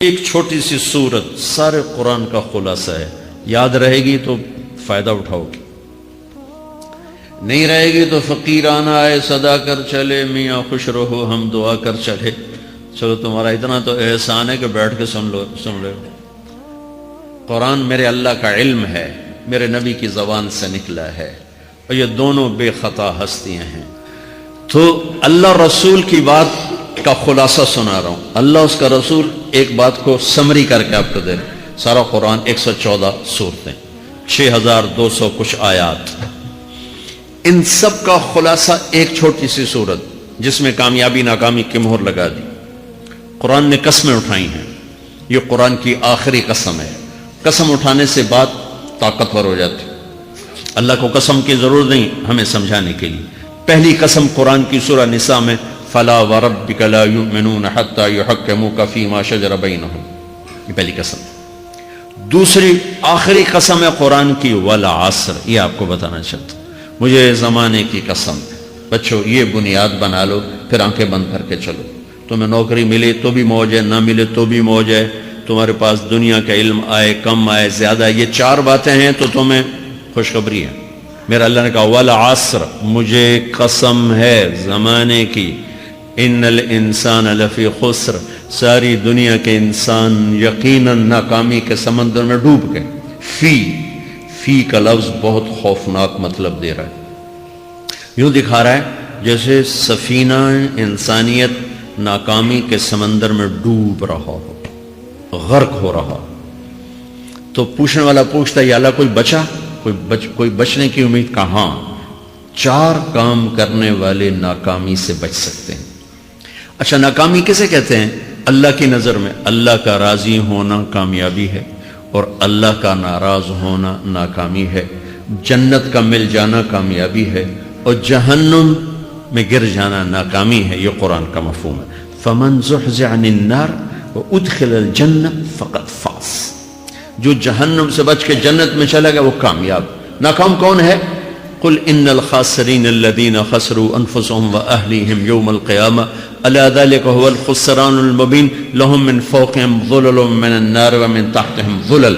ایک چھوٹی سی سورت سارے قرآن کا خلاصہ ہے. یاد رہے گی تو فائدہ اٹھاؤ گی، نہیں رہے گی تو فقیرانہ آئے صدا کر چلے، میاں خوش رہو ہم دعا کر چلے. چلو تمہارا اتنا تو احسان ہے کہ بیٹھ کے سن لو. قرآن میرے اللہ کا علم ہے، میرے نبی کی زبان سے نکلا ہے، اور یہ دونوں بے خطا ہستیاں ہیں. تو اللہ رسول کی بات کا خلاصہ سنا رہا ہوں. اللہ اس کا رسول ایک بات کو سمری کر کے آپ کو دے. سارا قرآن 114 سورتیں، 6200 کچھ آیات، ان سب کا خلاصہ ایک چھوٹی سی سورت جس میں کامیابی ناکامی کی مہر لگا دی. قرآن نے قسمیں اٹھائی ہیں، یہ قرآن کی آخری قسم ہے. قسم اٹھانے سے بات طاقتور ہو جاتی. اللہ کو قسم کی ضرورت نہیں ہمیں سمجھانے کے لیے. پہلی قسم قرآن کی سورہ نساء میں فلا وربک لا یؤمنون حتی یحکموک فیما شجر بینہم، یہ پہلی قسم. دوسری آخری قسم ہے قرآن کی والعصر، یہ آپ کو بتانا چاہتا ہوں. مجھے زمانے کی قسم ہے. بچوں یہ بنیاد بنا لو، پھر آنکھیں بند کر کے چلو. تمہیں نوکری ملے تو بھی موج ہے، نہ ملے تو بھی موج ہے. تمہارے پاس دنیا کا علم آئے کم آئے زیادہ، یہ چار باتیں ہیں تو تمہیں خوشخبری ہے. میرا اللہ نے کہا والعصر، مجھے قسم ہے زمانے کی، ان الانسان لفی خسر، ساری دنیا کے انسان یقیناً ناکامی کے سمندر میں ڈوب گئے. فی کا لفظ بہت خوفناک مطلب دے رہا ہے. یوں دکھا رہا ہے جیسے سفینہ انسانیت ناکامی کے سمندر میں ڈوب رہا ہو، غرق ہو رہا. تو پوچھنے والا پوچھتا ہے یا اللہ کوئی بچا، کوئی بچنے کی امید کہاں؟ چار کام کرنے والے ناکامی سے بچ سکتے ہیں. اچھا ناکامی کسے کہتے ہیں؟ اللہ کی نظر میں اللہ کا راضی ہونا کامیابی ہے، اور اللہ کا ناراض ہونا ناکامی ہے. جنت کا مل جانا کامیابی ہے، اور جہنم میں گر جانا ناکامی ہے. یہ قرآن کا مفہوم ہے. فمن زحزح عن النار وادخل الجنہ فقد فاز، جو جہنم سے بچ کے جنت میں چلا گیا وہ کامیاب. ناکام کون ہے؟ قل ان الخاسرین الذین خسروا انفسهم واہلیہم یوم القیامہ الا ذلک هو الخسران المبین لهم من فوقهم ظلل من النار ومن تحتهم ظلل.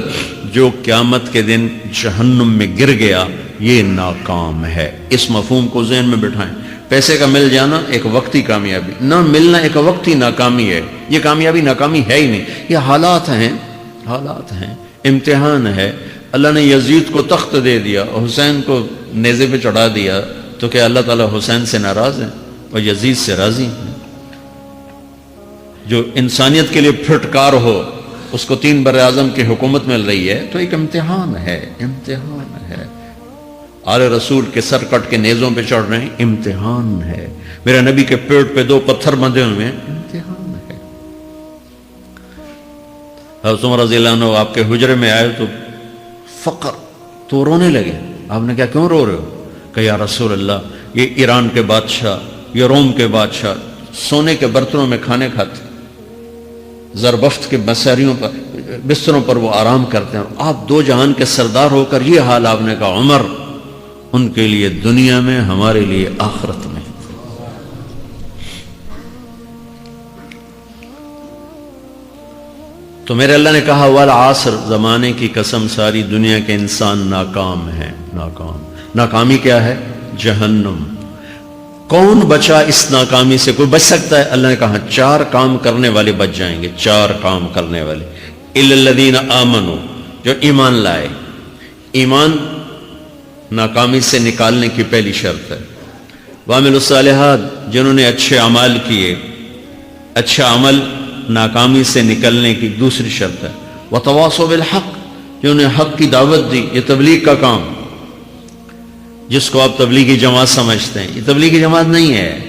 جو قیامت کے دن جہنم میں گر گیا یہ ناکام ہے. اس مفہوم کو ذہن میں بٹھائیں. پیسے کا مل جانا ایک وقتی کامیابی، نہ ملنا ایک وقتی ناکامی ہے. یہ کامیابی ناکامی ہے ہی نہیں، یہ حالات ہیں، امتحان ہے. اللہ نے یزید کو تخت دے دیا اور حسین کو نیزے پہ چڑھا دیا، تو کیا اللہ تعالیٰ حسین سے ناراض ہے اور یزید سے راضی ہے؟ جو انسانیت کے لیے پھٹکار ہو اس کو 3 بر اعظم کی حکومت مل رہی ہے تو ایک امتحان ہے. آل رسول کے سر کٹ کے نیزوں پہ چڑھ رہے ہیں، امتحان ہے. میرے نبی کے پیٹ پہ 2 پتھر بندھے ہوئے ہیں، امتحان ہے. حضرت عمر رضی اللہ عنہ آپ کے حجرے میں آئے تو فقر تو رونے لگے. آپ نے کہا کیوں رو رہے ہو؟ کہ یا رسول اللہ یہ ایران کے بادشاہ، یہ روم کے بادشاہ سونے کے برتنوں میں کھانے کھاتے، زربفت کے بستروں پر وہ آرام کرتے ہیں، آپ 2 جہان کے سردار ہو کر یہ حال. آپ نے کہا عمر ان کے لیے دنیا میں، ہمارے لیے آخرت میں. تو میرے اللہ نے کہا والعصر، زمانے کی قسم ساری دنیا کے انسان ناکام ہیں. ناکامی کیا ہے؟ جہنم. کون بچا اس ناکامی سے؟ کوئی بچ سکتا ہے؟ اللہ نے کہا 4 کام کرنے والے بچ جائیں گے. 4 کام کرنے والے. الا الذین آمنوا، جو ایمان لائے. ایمان ناکامی سے نکالنے کی پہلی شرط ہے. وعملوا الصالحات، جنہوں نے اچھے اعمال کیے. اچھا عمل ناکامی سے نکلنے کی دوسری شرط ہے. وتواصوا بالحق، جنہوں نے حق کی دعوت دی. یہ تبلیغ کا کام، جس کو آپ تبلیغی جماعت سمجھتے ہیں، یہ تبلیغی جماعت نہیں ہے.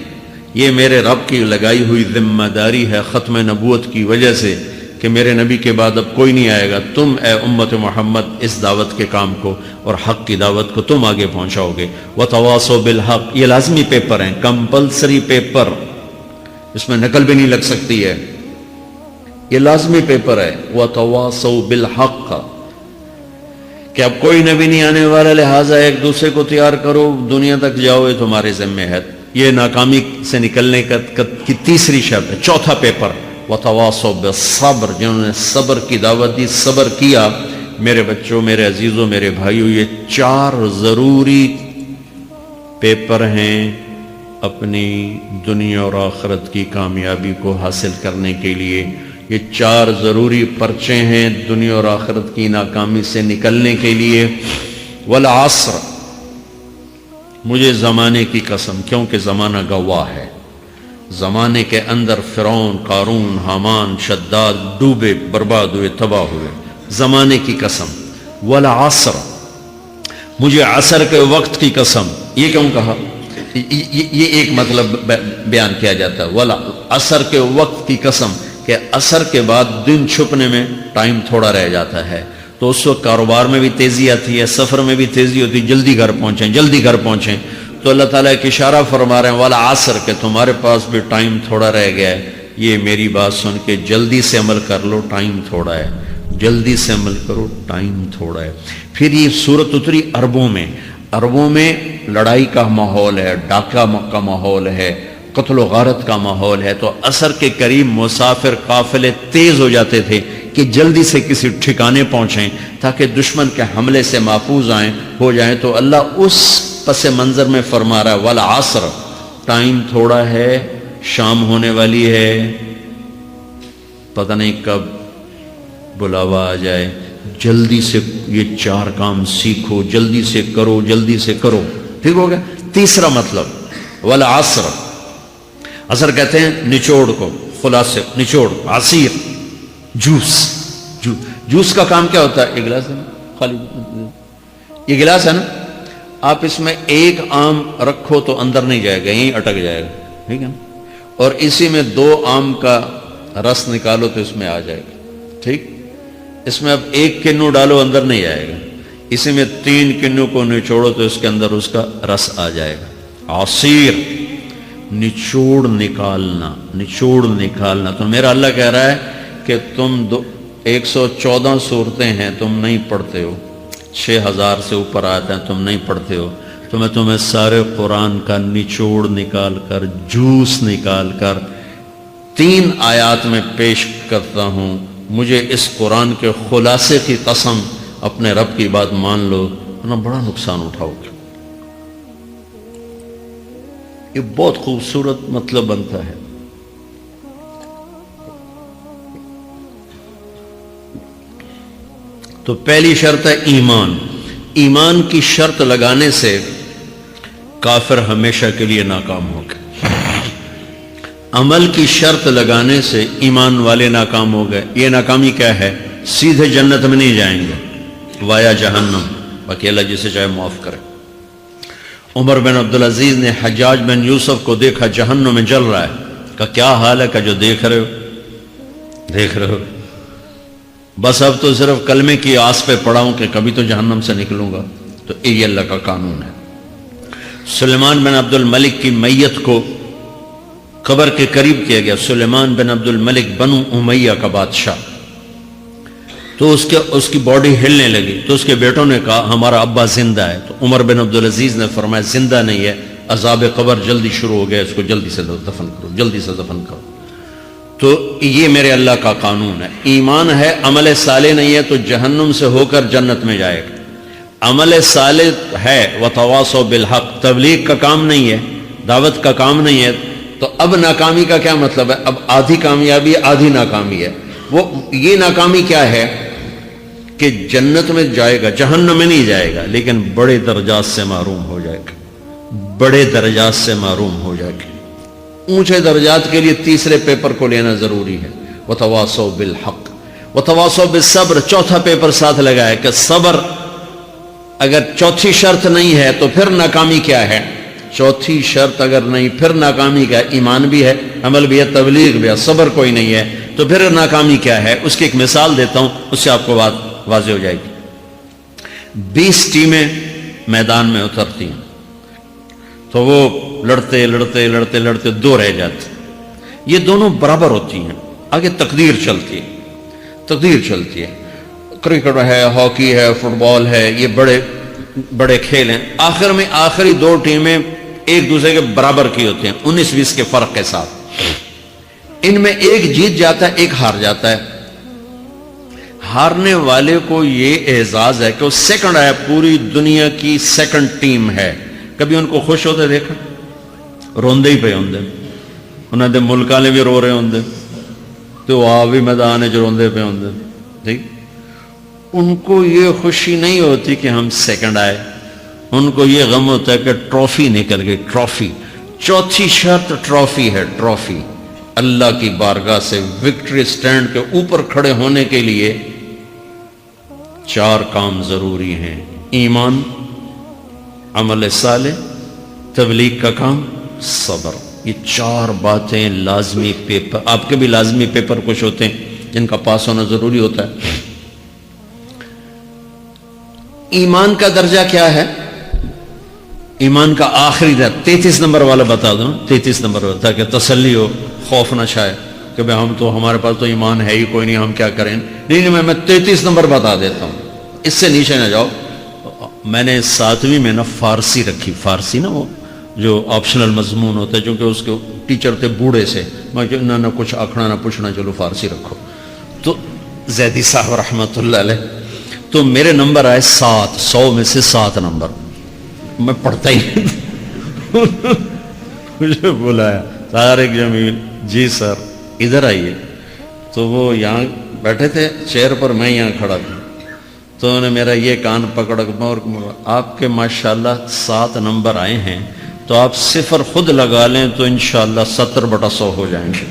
یہ میرے رب کی لگائی ہوئی ذمہ داری ہے ختم نبوت کی وجہ سے کہ میرے نبی کے بعد اب کوئی نہیں آئے گا. تم اے امت محمد اس دعوت کے کام کو اور حق کی دعوت کو تم آگے پہنچاؤ گے. وتواصوا بالحق، یہ لازمی پیپر ہیں، کمپلسری پیپر، اس میں نقل بھی نہیں لگ سکتی ہے، یہ لازمی پیپر ہے. وتواصوا بالحق، کہ اب کوئی نبی نہیں آنے والا، لہٰذا ایک دوسرے کو تیار کرو، دنیا تک جاؤ، یہ تمہارے ذمہ ہے. یہ ناکامی سے نکلنے کی تیسری شرط ہے. چوتھا پیپر وتواصوا بالصبر، جنہوں نے صبر کی دعوت دی، صبر کیا۔ میرے بچوں، میرے عزیزوں، میرے بھائیوں، یہ 4 ضروری پیپر ہیں اپنی دنیا اور آخرت کی کامیابی کو حاصل کرنے کے لیے۔ یہ 4 ضروری پرچے ہیں دنیا اور آخرت کی ناکامی سے نکلنے کے لیے۔ والعصر، مجھے زمانے کی قسم، کیونکہ زمانہ گواہ ہے۔ زمانے کے اندر فرعون، قارون، حامان، شداد ڈوبے، برباد ہوئے، تباہ ہوئے۔ زمانے کی قسم۔ والعصر، مجھے عصر کے وقت کی قسم۔ یہ کیوں کہا؟ یہ ایک مطلب بیان کیا جاتا ہے، والعصر کے وقت کی قسم، کہ عصر کے بعد دن چھپنے میں ٹائم تھوڑا رہ جاتا ہے، تو اس وقت کاروبار میں بھی تیزی آتی ہے، سفر میں بھی تیزی ہوتی ہے، جلدی گھر پہنچیں، جلدی گھر پہنچیں۔ تو اللہ تعالیٰ ایک اشارہ فرما رہے ہیں والعصر، کہ تمہارے پاس بھی ٹائم تھوڑا رہ گیا ہے، یہ میری بات سن کے جلدی سے عمل کر لو، ٹائم تھوڑا ہے، جلدی سے عمل کرو، ٹائم تھوڑا ہے۔ پھر یہ سورت اتری عربوں میں، عربوں میں لڑائی کا ماحول ہے، ڈاکہ کا ماحول ہے، قتل و غارت کا ماحول ہے، تو عصر کے قریب مسافر قافلے تیز ہو جاتے تھے کہ جلدی سے کسی ٹھکانے پہنچیں تاکہ دشمن کے حملے سے محفوظ ہو جائیں۔ تو اللہ اس پس منظر میں فرما رہا ہے والعصر، ٹائم تھوڑا ہے، شام ہونے والی ہے، پتہ نہیں کب بلاوا آ جائے، جلدی سے یہ 4 کام سیکھو، جلدی سے کرو، جلدی سے کرو۔ ٹھیک ہو گیا؟ تیسرا مطلب والعصر، عصر کہتے ہیں نچوڑ کو، خلاصے، نچوڑ، عصیر، جوس کا کام کیا ہوتا ہے؟ یہ گلاس ہے نا، خالی یہ گلاس ہے نا، آپ اس میں 1 آم رکھو تو اندر نہیں جائے گا، یہیں اٹک جائے گا، ٹھیک ہے نا، اور اسی میں 2 آم کا رس نکالو تو اس میں آ جائے گا، ٹھیک۔ اس میں اب 1 کنو ڈالو، اندر نہیں آئے گا، اسی میں 3 کنو کو نچوڑو تو اس کے اندر اس کا رس آ جائے گا۔ عصیر، نچوڑ نکالنا، نچوڑ نکالنا۔ تو میرا اللہ کہہ رہا ہے کہ تم 114 صورتیں ہیں، تم نہیں پڑھتے ہو، 6000 سے اوپر آتے ہیں، تم نہیں پڑھتے ہو، تو میں تمہیں سارے قرآن کا نچوڑ نکال کر، جوس نکال کر 3 آیات میں پیش کرتا ہوں۔ مجھے اس قرآن کے خلاصے کی قسم، اپنے رب کی بات مان لو ورنہ بڑا نقصان اٹھاؤ گے۔ یہ بہت خوبصورت مطلب بنتا ہے۔ تو پہلی شرط ہے ایمان۔ ایمان کی شرط لگانے سے کافر ہمیشہ کے لیے ناکام ہو گئے۔ عمل کی شرط لگانے سے ایمان والے ناکام ہو گئے۔ یہ ناکامی کیا ہے؟ سیدھے جنت میں نہیں جائیں گے، وایا جہنم، باقی اللہ جسے چاہے معاف کرے۔ عمر بن عبدالعزیز نے حجاج بن یوسف کو دیکھا جہنم میں جل رہا ہے، کہا کیا حال ہے؟ کہ جو دیکھ رہے ہو، بس اب تو صرف کلمے کی آس پہ پڑا ہوں کہ کبھی تو جہنم سے نکلوں گا۔ تو یہ اللہ کا قانون ہے۔ سلیمان بن عبد الملک کی میت کو قبر کے قریب کیا گیا۔ سلیمان بن عبد الملک بنو امیہ کا بادشاہ، تو اس کی باڈی ہلنے لگی، تو اس کے بیٹوں نے کہا ہمارا ابا زندہ ہے۔ تو عمر بن عبدالعزیز نے فرمایا زندہ نہیں ہے، عذاب قبر جلدی شروع ہو گیا، اس کو جلدی سے دفن کرو، جلدی سے دفن کرو۔ تو یہ میرے اللہ کا قانون ہے۔ ایمان ہے، عمل صالح نہیں ہے تو جہنم سے ہو کر جنت میں جائے گا۔ عمل صالح ہے، وتواصوا بالحق، تبلیغ کا کام نہیں ہے، دعوت کا کام نہیں ہے، تو اب ناکامی کا کیا مطلب ہے؟ اب آدھی کامیابی آدھی ناکامی ہے۔ یہ ناکامی کیا ہے کہ جنت میں جائے گا، جہنم میں نہیں جائے گا، لیکن بڑے درجات سے محروم ہو جائے گا، بڑے درجات سے محروم ہو جائے گا۔ اونچے درجات کے لیے تیسرے پیپر کو لینا ضروری ہے، وتواصوا بالحق وتواصوا بالصبر۔ چوتھا پیپر ساتھ لگا ہے کہ صبر، اگر چوتھی شرط نہیں ہے تو پھر ناکامی کیا ہے؟ چوتھی شرط اگر نہیں، پھر ناکامی کیا ہے؟ ایمان بھی ہے، عمل بھی ہے، تبلیغ بھی ہے، صبر کوئی نہیں ہے، تو پھر ناکامی کیا ہے؟ اس کی ایک مثال دیتا ہوں، اس سے آپ کو بات واضح ہو جائے گی۔ 20 ٹیمیں میدان میں اترتی ہیں، تو وہ لڑتے لڑتے لڑتے لڑتے 2 رہ جاتے، یہ دونوں برابر ہوتی ہیں، آگے تقدیر چلتی ہے، تقدیر چلتی ہے۔ کرکٹ ہے، ہاکی ہے، فٹ بال ہے، یہ بڑے بڑے کھیل ہیں۔ آخر میں آخری 2 ٹیمیں ایک دوسرے کے برابر کی ہوتی ہیں، 19-20 کے فرق کے ساتھ۔ ان میں ایک جیت جاتا ہے، ایک ہار جاتا ہے. ہارنے والے کو یہ اعزاز ہے کہ وہ سیکنڈ آیا، پوری دنیا کی سیکنڈ ٹیم ہے. کبھی ان کو خوش ہوتے دیکھا؟ روندے ہی پہ ہوندے، انہوں نے ملک والے بھی رو رہے ہوندے تو وہ بھی میدان ہے جو روندے پہ ہوندے. ٹھیک، ان کو یہ خوشی نہیں ہوتی کہ ہم سیکنڈ آئے، ان کو یہ غم ہوتا ہے کہ ٹرافی نکل گئی. ٹرافی، چوتھی شرط ٹرافی ہے. ٹرافی اللہ کی بارگاہ سے وکٹری سٹینڈ کے اوپر کھڑے ہونے کے لیے 4 کام ضروری ہیں: ایمان، عمل صالح، تبلیغ کا کام، صبر. یہ 4 باتیں لازمی پیپر، آپ کے بھی لازمی پیپر کچھ ہوتے ہیں جن کا پاس ہونا ضروری ہوتا ہے. ایمان کا درجہ کیا ہے؟ ایمان کا آخری درجہ 33 نمبر والا بتا دو. 33 نمبر والا، تاکہ تسلی ہو، خوف نہ چھائے کہ بھئی ہم تو، ہمارے پاس تو ایمان ہے ہی کوئی نہیں، ہم کیا کریں. نہیں، میں 33 نمبر بتا دیتا ہوں، اس سے نیچے نہ جاؤ. میں نے 7ویں میں نا فارسی رکھی. فارسی نا وہ جو آپشنل مضمون ہوتا ہے، چونکہ اس کے ٹیچر تھے بوڑھے سے، میں کہ نہ کچھ آکھنا نہ پوچھنا، چلو فارسی رکھو. تو زیدی صاحب رحمۃ اللہ علیہ، تو میرے نمبر آئے 7، 100 میں سے 7 نمبر. میں پڑھتا ہی مجھے بلایا طارق جمیل، جی سر ادھر آئیے. تو وہ یہاں بیٹھے تھے چیئر پر، میں یہاں کھڑا تھا. تو انہوں نے میرا یہ کان پکڑ اور آپ کے ماشاءاللہ 7 نمبر آئے ہیں، تو آپ 0 خود لگا لیں تو انشاءاللہ 70/100 ہو جائیں گے.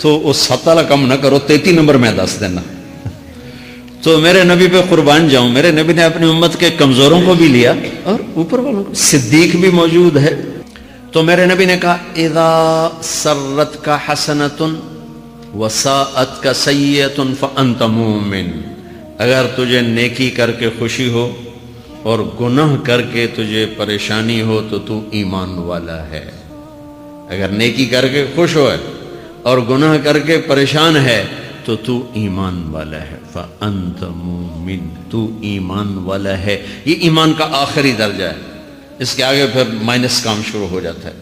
تو وہ 7 کم نہ کرو، 33 نمبر میں 10 دینا. تو میرے نبی پہ قربان جاؤں، میرے نبی نے اپنی امت کے کمزوروں کو بھی لیا اور اوپر والوں کو. صدیق بھی موجود ہے. تو میرے نبی نے کہا اذا سرت کا حسنۃ وساءت کا سیئۃ فانت مومن. اگر تجھے نیکی کر کے خوشی ہو اور گناہ کر کے تجھے پریشانی ہو تو تو ایمان والا ہے. اگر نیکی کر کے خوش ہو اور گناہ کر کے پریشان ہے تو تو ایمان والا ہے. فانت مومن، تو ایمان والا ہے. یہ ایمان کا آخری درجہ ہے. اس کے آگے پھر مائنس کام شروع ہو جاتا ہے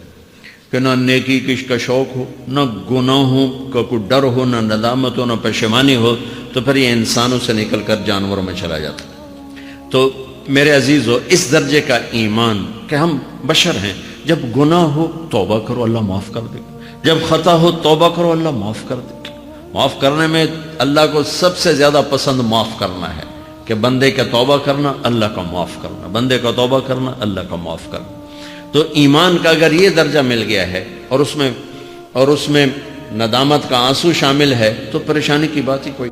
کہ نہ نیکی کا شوق ہو، نہ گناہوں کا کوئی ڈر ہو، نہ ندامت ہو، نہ پشیمانی ہو، تو پھر یہ انسانوں سے نکل کر جانوروں میں چلا جاتا ہے. تو میرے عزیزو، اس درجے کا ایمان کہ ہم بشر ہیں، جب گناہ ہو توبہ کرو اللہ معاف کر دے گا، جب خطا ہو توبہ کرو اللہ معاف کر دے گا. معاف کرنے میں اللہ کو سب سے زیادہ پسند معاف کرنا ہے، کہ بندے کا توبہ کرنا، اللہ کا معاف کرنا، بندے کا توبہ کرنا، اللہ کا معاف کرنا. تو ایمان کا اگر یہ درجہ مل گیا ہے اور اس میں ندامت کا آنسو شامل ہے تو پریشانی کی بات ہی کوئی.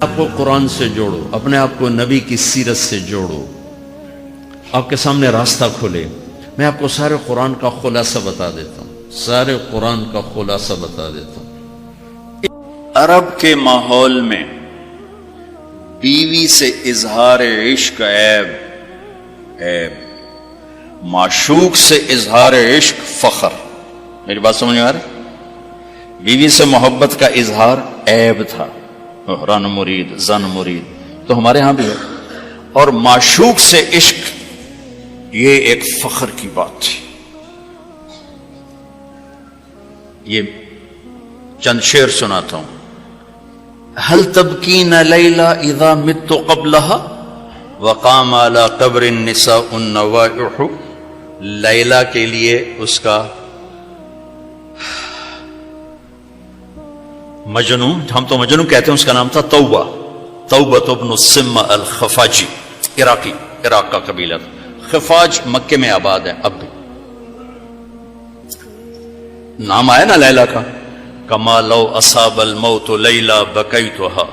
آپ کو قرآن سے جوڑو، اپنے آپ کو نبی کی سیرت سے جوڑو، آپ کے سامنے راستہ کھلے. میں آپ کو سارے قرآن کا خلاصہ بتا دیتا ہوں، سارے قرآن کا خلاصہ بتا دیتا ہوں. عرب کے ماحول میں بیوی سے اظہار عشق عیب، معشوق سے اظہار عشق فخر. میری بات سمجھ آ رہی؟ بیوی سے محبت کا اظہار عیب تھا، رن مرید، زن مرید، تو ہمارے ہاں بھی ہے. اور معشوق سے عشق یہ ایک فخر کی بات تھی. یہ چند شعر سناتا ہوں. هل تبکین لیلا اذا مت قبلها وقام على قبر النساء النوائح. لیلا کے لیے اس کا مجنو، ہم تو مجنو کہتے ہیں، اس کا نام تھا توبہ، توبہ ابن السم الخفاجی، عراق کا قبیلہ. خفاج مکے میں آباد ہے اب بھی. نام آیا نا لیلا کا. کما لو اصاب الموت لیلا بکیتها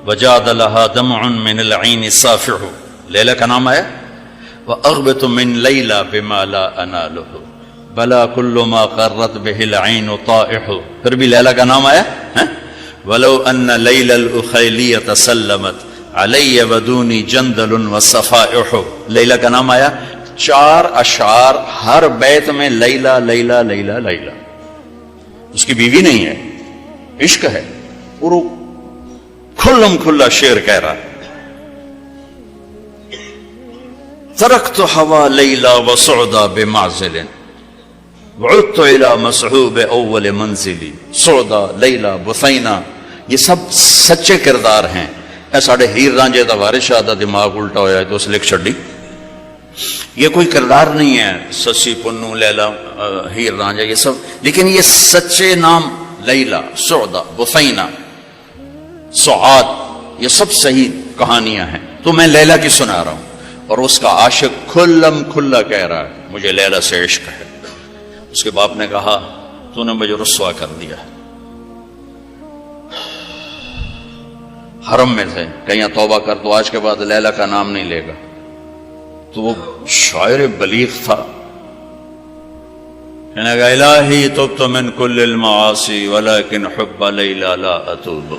وجاد لها دمع من العین صافح. لیلا کا نام آیا. واغبط من لیلا بما لا اناله بلا كل ما قرت به العین طائح. پھر بھی لیلا کا نام آیا. ولو ان لیلا الاخیلیة سلمت علی بدونی جندل وصفائح. لیلا کا نام آیا. 4 اشعار ہر بیت میں لیلا لیلا لیلا لیلا. اس کی بیوی نہیں ہے، عشق ہے، اور کھلم کھلا شعر کہہ رہا ہے. ترکت ہوا لیلا وسعدا بمعزل وعدت الى مسحوب اول منزلی سعدا لیلا بثینا، یہ سب سچے کردار ہیں. اے ساڑھے ہیر رانجے دا وارث شاہ دا دماغ الٹا ہویا ہے تو اس لکھ چھڑی. یہ کوئی کردار نہیں ہے سسی پنو لیلا ہیر رانجا یہ سب، لیکن یہ سچے نام لیلا سعدا بثینا سعاد یہ سب صحیح کہانیاں ہیں. تو میں لیلا کی سنا رہا ہوں اور اس کا عاشق کھلم کھلا کہہ رہا ہے مجھے لیلا سے عشق ہے. اس کے باپ نے کہا تو نے مجھے رسوا کر دیا. حرم میں تھے کہ یہاں توبہ کر تو آج کے بعد لیلا کا نام نہیں لے گا. تو وہ شاعر بلیغ تھا، کہنے گا الہی تبت من کل المعاصی ولکن حب لیلا لا اتوب.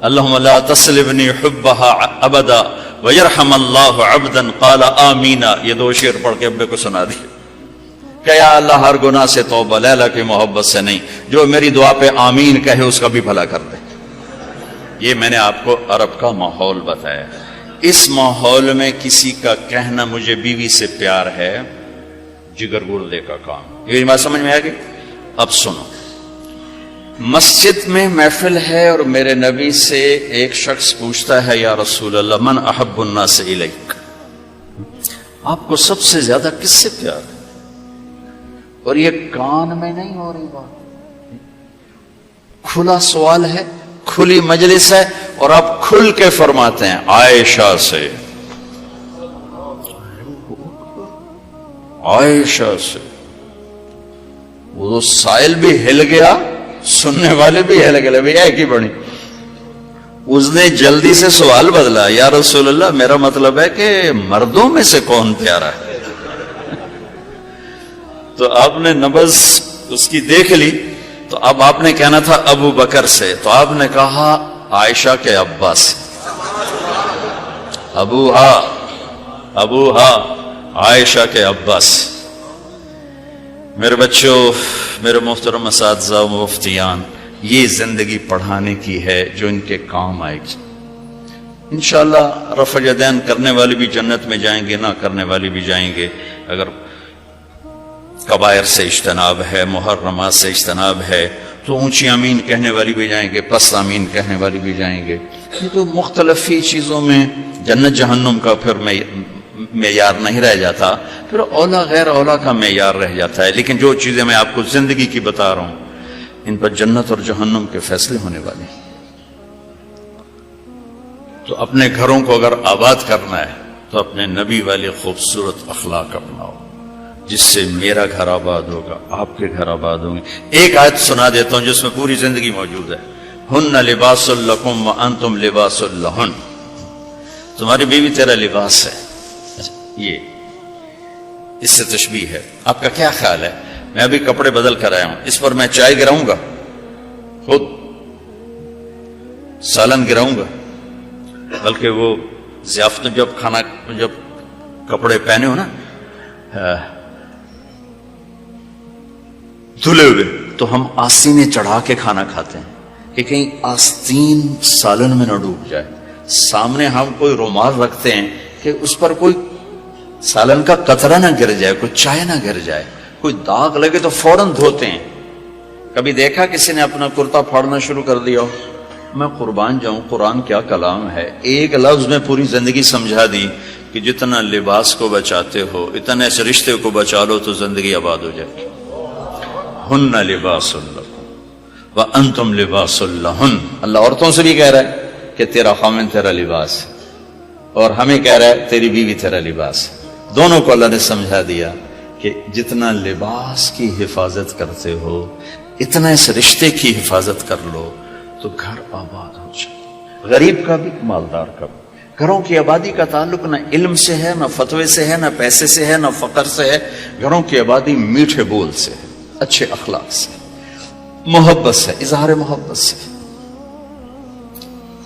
اللہم لا تسلبنی حبها ابدا ویرحم اللہ عبدا قال آمین. یہ دو شعر پڑھ کے ابے کو سنا دی کہ یا اللہ ہر گناہ سے توبہ، لیلا کی محبت سے نہیں، جو میری دعا پہ آمین کہے اس کا بھی بھلا کر دے. یہ میں نے آپ کو عرب کا ماحول بتایا. اس ماحول میں کسی کا کہنا مجھے بیوی سے پیار ہے جگر گردے کا کام. یہ بات سمجھ میں آ گئی؟ اب سنو، مسجد میں محفل ہے اور میرے نبی سے ایک شخص پوچھتا ہے یا رسول اللہ من احب الناس الیک، آپ کو سب سے زیادہ کس سے پیار ہے؟ اور یہ کان میں نہیں ہو رہی بات، کھلا سوال ہے، کھلی مجلس ہے اور آپ کھل کے فرماتے ہیں عائشہ سے. عائشہ سے. وہ سائل بھی ہل گیا، سننے والے بھی ہل گئے، بھی ایک ہی بڑی. اس نے جلدی سے سوال بدلا، یا رسول اللہ میرا مطلب ہے کہ مردوں میں سے کون پیارا ہے؟ تو آپ نے نبض اس کی دیکھ لی. تو اب آپ نے کہنا تھا ابو بکر سے، تو آپ نے کہا عائشہ کے ابا سے. ابو عائشہ کے ابا سے. میرے بچوں، میرے محترم اساتذہ و مفتیان، یہ زندگی پڑھانے کی ہے جو ان کے کام آئے گی. انشاءاللہ رفع یدین کرنے والے بھی جنت میں جائیں گے، نہ کرنے والے بھی جائیں گے. اگر کبائر سے اجتناب ہے، محرمات سے اجتناب ہے تو اونچی آمین کہنے والی بھی جائیں گے، پست آمین کہنے والی بھی جائیں گے. یہ تو مختلف ہی چیزوں میں جنت جہنم کا پھر معیار نہیں رہ جاتا، پھر اولا غیر اولا کا معیار رہ جاتا ہے. لیکن جو چیزیں میں آپ کو زندگی کی بتا رہا ہوں ان پر جنت اور جہنم کے فیصلے ہونے والے ہیں. تو اپنے گھروں کو اگر آباد کرنا ہے تو اپنے نبی والے خوبصورت اخلاق اپناؤ، جس سے میرا گھر آباد ہوگا، آپ کے گھر آباد ہوں گے. ایک آیت سنا دیتا ہوں جس میں پوری زندگی موجود ہے. ہن لباس لکم وانتم لباس لہن، تمہاری بیوی تیرا لباس ہے. یہ اس سے تشبیہ ہے. آپ کا کیا خیال ہے؟ میں ابھی کپڑے بدل کر آیا ہوں، اس پر میں چائے گراؤں گا، خود سالن گراؤں گا، بلکہ وہ ضیافت جب کپڑے پہنے ہو نا دھلے ہوئے تو ہم آستینیں چڑھا کے کھانا کھاتے ہیں کہ کہیں آستین سالن میں نہ ڈوب جائے. سامنے ہم کوئی رومال رکھتے ہیں کہ اس پر کوئی سالن کا قطرہ نہ گر جائے، کوئی چائے نہ گر جائے، کوئی داغ لگے تو فوراً دھوتے ہیں. کبھی دیکھا کسی نے اپنا کرتا پھاڑنا شروع کر دیا ہو؟ میں قربان جاؤں، قرآن کیا کلام ہے. ایک لفظ میں پوری زندگی سمجھا دی کہ جتنا لباس کو بچاتے ہو اتنے اس رشتے کو بچا لو تو زندگی آباد ہو جائے. ہن لباس لکم وانتم لباس لہن. اللہ عورتوں سے بھی کہہ رہا ہے کہ تیرا خامن تیرا لباس ہے، اور ہمیں کہہ رہا ہے تیری بیوی تیرا لباس ہے. دونوں کو اللہ نے سمجھا دیا کہ جتنا لباس کی حفاظت کرتے ہو اتنا اس رشتے کی حفاظت کر لو تو گھر آباد ہو جائے. غریب کا بھی مالدار کا بھی. گھروں کی آبادی کا تعلق نہ علم سے ہے، نہ فتوے سے ہے، نہ پیسے سے ہے، نہ فقر سے ہے. گھروں کی آبادی میٹھے بول سے ہے، اچھے اخلاق سے، محبت سے، اظہار محبت سے.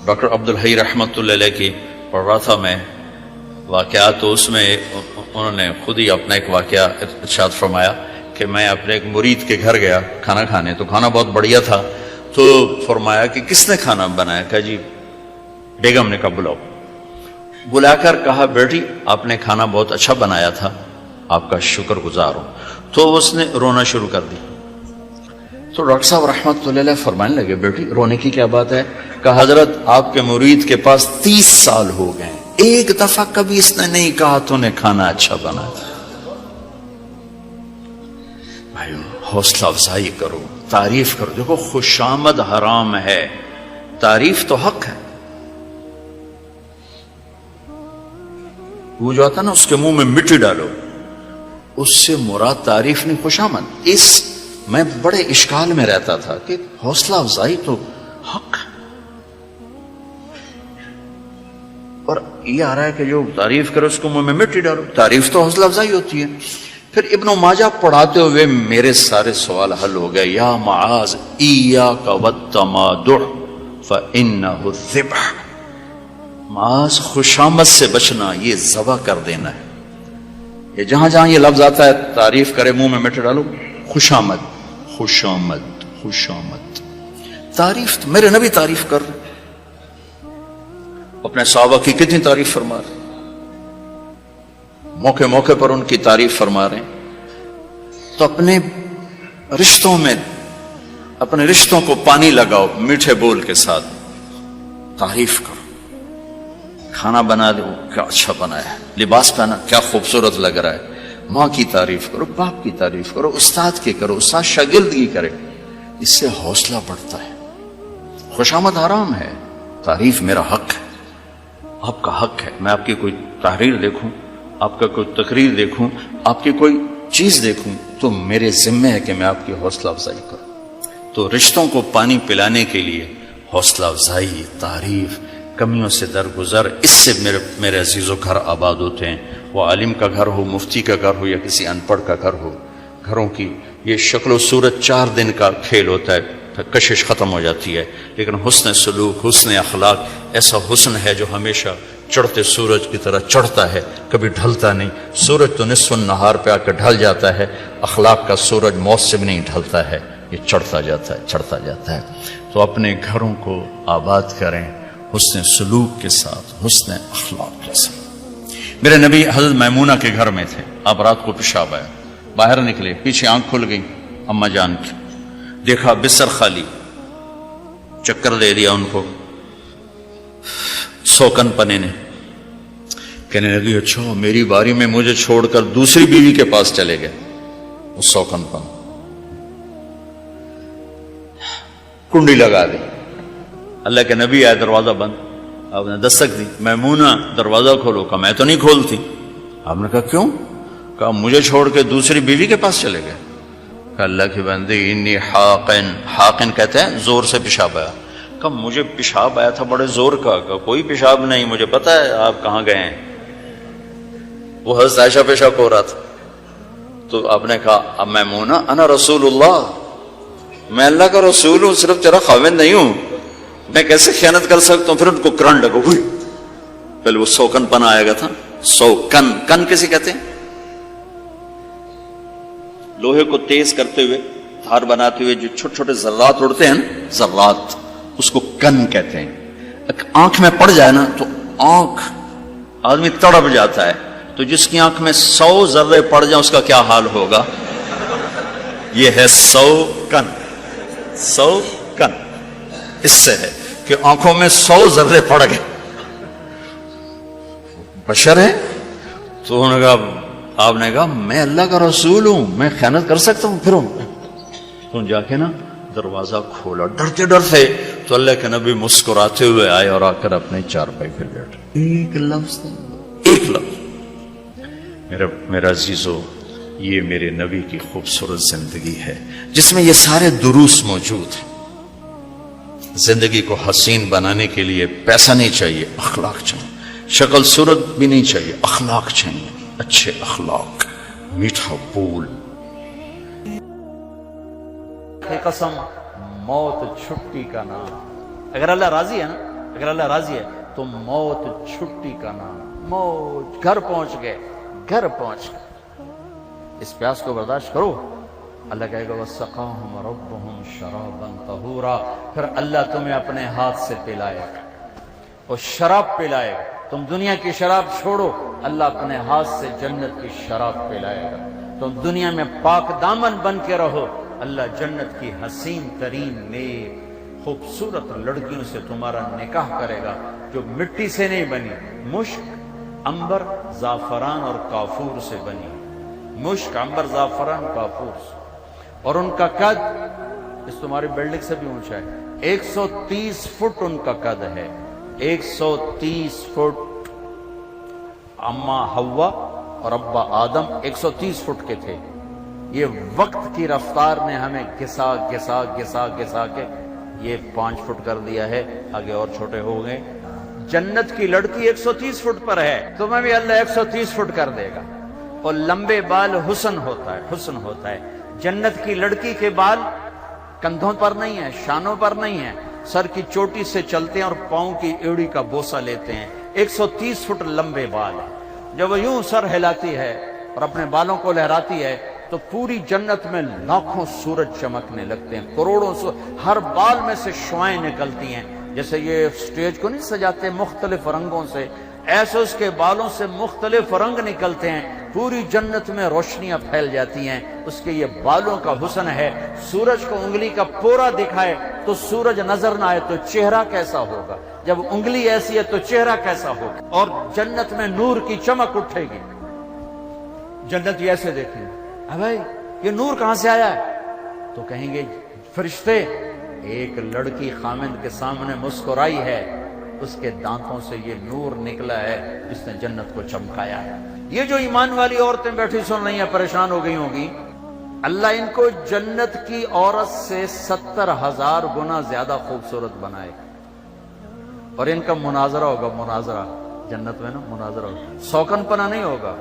ڈاکٹر عبدالحی رحمت اللہ علیہ کی پڑھ رہا تھا میں واقعات، تو اس میں انہوں نے خود ہی اپنا ایک واقعہ ارشاد فرمایا کہ میں اپنے ایک مرید کے گھر گیا کھانا کھانے، تو کھانا بہت بڑھیا تھا. تو فرمایا کہ کس نے کھانا بنایا؟ کہا جی بیگم نے. کہا بلاؤ. بلا کر کہا بیٹی آپ نے کھانا بہت اچھا بنایا تھا، آپ کا شکر گزار ہوں. تو اس نے رونا شروع کر دی. تو ڈاکٹر صاحب رحمت اللہ علیہ فرمانے لگے بیٹی رونے کی کیا بات ہے؟ کہا حضرت آپ کے مرید کے پاس 30 سال ہو گئے، ایک دفعہ کبھی اس نے نہیں کہا تو نے کھانا اچھا بنایا. بھائی حوصلہ افزائی کرو، تعریف کرو. دیکھو خوشامد حرام ہے، تعریف تو حق ہے. وہ جو آتا نا اس کے منہ میں مٹی ڈالو، اس سے مراد تعریف نہیں خوشامد. میں بڑے اشکال میں رہتا تھا کہ حوصلہ افزائی تو حق ہے، اور یہ آ رہا ہے کہ جو تعریف کرو اس کو منہ میں مٹی ڈالو. تعریف تو حوصلہ افزائی ہوتی ہے. پھر ابن ماجہ پڑھاتے ہوئے میرے سارے سوال حل ہو گئے. یا معاذ ایاک والتمادع فانہ الذبح. معاذ خوشامد سے بچنا، یہ ذبح کر دینا ہے. یہ جہاں جہاں یہ لفظ آتا ہے تعریف کرے منہ میں مٹی ڈالو، خوشامد خوشامد خوشامد. تعریف تو میرے نبی تعریف کر رہے، اپنے صحابہ کی کتنی تعریف فرما رہے، موقع موقع پر ان کی تعریف فرما رہے ہیں. تو اپنے رشتوں میں اپنے رشتوں کو پانی لگاؤ میٹھے بول کے ساتھ، تعریف کرو. کھانا بنا دو کیا اچھا بنایا ہے، لباس پہنا کیا خوبصورت لگ رہا ہے. ماں کی تعریف کرو، باپ کی تعریف کرو، استاد کی کرو، استاد شاگردگی کرے. اس سے حوصلہ بڑھتا ہے. خوشامد حرام ہے، تعریف میرا حق ہے، آپ کا حق ہے. میں آپ کی کوئی تحریر دیکھوں، آپ کا کوئی تقریر دیکھوں، آپ کی کوئی چیز دیکھوں تو میرے ذمہ ہے کہ میں آپ کی حوصلہ افزائی کروں. تو رشتوں کو پانی پلانے کے لیے حوصلہ افزائی، تعریف، کمیوں سے درگزر، اس سے میرے عزیزوں گھر آباد ہوتے ہیں. وہ عالم کا گھر ہو، مفتی کا گھر ہو یا کسی ان پڑھ کا گھر ہو. گھروں کی یہ شکل و صورت 4 دن کا کھیل ہوتا ہے، پھر کشش ختم ہو جاتی ہے. لیکن حسن سلوک، حسن اخلاق ایسا حسن ہے جو ہمیشہ چڑھتے سورج کی طرح چڑھتا ہے، کبھی ڈھلتا نہیں. سورج تو نصف النہار پہ آ کر ڈھل جاتا ہے، اخلاق کا سورج موت سے بھی نہیں ڈھلتا ہے، یہ چڑھتا جاتا ہے چڑھتا جاتا ہے. تو اپنے گھروں کو آباد کریں حسن سلوک کے ساتھ، حسن اخلاق کے ساتھ. میرے نبی حضرت میمونہ کے گھر میں تھے. اب رات کو پیشاب آیا، باہر نکلے، پیچھے آنکھ کھل گئی اماں جان کی، دیکھا بستر خالی، چکر دے دیا ان کو. سوکن پنے نے کہنے لگی اچھا میری باری میں مجھے چھوڑ کر دوسری بیوی کے پاس چلے گئے. وہ سوکن پن کنڈی لگا دی. اللہ کے نبی آئے، دروازہ بند. آپ نے دستک دی، میمونہ دروازہ کھولو. کہا میں تو نہیں کھولتی. آپ نے کہا کیوں؟ کہا مجھے چھوڑ کے دوسری بیوی کے پاس چلے گئے. کہا اللہ کی بندی انی حاقن، حاقن کہتے ہیں زور سے پیشاب آیا. کہا مجھے پیشاب آیا تھا بڑے زور کا. کہا کوئی پیشاب نہیں، مجھے پتا ہے آپ کہاں گئے ہیں. وہ حضرت عائشہ پیشاب ہو رہا تھا. تو آپ نے کہا اب میمونہ انا رسول اللہ، میں اللہ کا رسول ہوں، صرف تیرا خاوند نہیں ہوں، میں کیسے خیانت کر سکتا ہوں. پھر ان کو کرنٹ لگا ہوئی. پہلے وہ سوکن پنا آئے گا تھا. سوکن، کن کیسے کہتے ہیں؟ لوہے کو تیز کرتے ہوئے، دھار بناتے ہوئے جو چھوٹے چھوٹے ذرات اڑتے ہیں نا، ذرات، اس کو کن کہتے ہیں. آنکھ میں پڑ جائے نا تو آنکھ آدمی تڑپ جاتا ہے. تو جس کی آنکھ میں 100 ذرے پڑ جائیں اس کا کیا حال ہوگا؟ یہ ہے سوکن. سوکن اس سے ہے کہ آنکھوں میں 100 ذرے پڑ گئے. بشر ہے. تو انہوں نے کہا، آپ نے کہا میں اللہ کا رسول ہوں، میں خیانت کر سکتا ہوں. پھر جا کے نا دروازہ کھولا ڈرتے ڈرتے. تو اللہ کے نبی مسکراتے ہوئے آئے اور آ کر اپنے چارپائی پہ بیٹھے. ایک لفظ. میرا عزیزو، یہ میرے نبی کی خوبصورت زندگی ہے جس میں یہ سارے دروس موجود ہیں. زندگی کو حسین بنانے کے لیے پیسہ نہیں چاہیے، اخلاق چاہیے. شکل صورت بھی نہیں چاہیے، اخلاق چاہیے، اچھے اخلاق، میٹھا بول. قسم موت چھٹی کا نام. اگر اللہ راضی ہے نا، اگر اللہ راضی ہے تو موت چھٹی کا نام. موت، گھر پہنچ گئے، گھر پہنچ گئے. اس پیاس کو برداشت کرو. اللہ کہے گا وَسَقَاهُمْ رَبُّهُمْ شَرَابًا طَهُورًا. پھر اللہ تمہیں اپنے ہاتھ سے پلائے گا، اور شراب پلائے گا. تم دنیا کی شراب چھوڑو، اللہ اپنے ہاتھ سے جنت کی شراب پلائے گا۔ تم دنیا میں پاک دامن بن کے رہو، اللہ جنت کی حسین ترین نیک خوبصورت لڑکیوں سے تمہارا نکاح کرے گا، جو مٹی سے نہیں بنی، مشک، عنبر، زعفران اور کافور سے بنی، مشک، عنبر، زعفران، کافور سے۔ اور ان کا قد اس تمہاری بلڈنگ سے بھی اونچا ہے، 130 فٹ ان کا قد ہے، 130 فٹ۔ اماں حوا اور ابا آدم 130 فٹ کے تھے۔ یہ وقت کی رفتار نے ہمیں گھسا گھسا گھسا گھسا کے یہ 5 فٹ کر دیا ہے، آگے اور چھوٹے ہو گئے۔ جنت کی لڑکی 130 فٹ پر ہے، تمہیں بھی اللہ 130 فٹ کر دے گا۔ اور لمبے بال حسن ہوتا ہے، حسن ہوتا ہے۔ جنت کی لڑکی کے بال کندھوں پر نہیں ہیں، شانوں پر نہیں ہیں، سر کی چوٹی سے چلتے ہیں اور پاؤں کی ایڑی کا بوسہ لیتے ہیں۔ 130 فٹ لمبے بال ہیں۔ جب وہ یوں سر ہلاتی ہے اور اپنے بالوں کو لہراتی ہے تو پوری جنت میں لاکھوں سورج چمکنے لگتے ہیں، کروڑوں ہر بال میں سے شعائیں نکلتی ہیں۔ جیسے یہ سٹیج کو نہیں سجاتے مختلف رنگوں سے، ایسے اس کے بالوں سے مختلف رنگ نکلتے ہیں، پوری جنت میں روشنیاں پھیل جاتی ہیں۔ اس کے یہ بالوں کا حسن ہے۔ سورج کو انگلی کا پورا دکھائے تو سورج نظر نہ آئے تو چہرہ کیسا ہوگا؟ جب انگلی ایسی ہے تو چہرہ کیسا ہوگا؟ اور جنت میں نور کی چمک اٹھے گی، جنت ایسے دیکھیں گے، بھائی یہ نور کہاں سے آیا ہے؟ تو کہیں گے فرشتے، ایک لڑکی خامند کے سامنے مسکرائی ہے، اس کے دانتوں سے یہ نور نکلا ہے جس نے جنت کو چمکایا ہے۔ یہ جو ایمان والی عورتیں بیٹھی سن رہی ہیں پریشان ہو گئی ہوں گی، اللہ ان کو جنت کی عورت سے 70,000 گنا زیادہ خوبصورت بنائے گا۔ اور ان کا مناظرہ ہوگا، مناظرہ جنت میں نا مناظرہ ہوگا، سوکن پنا نہیں ہوگا،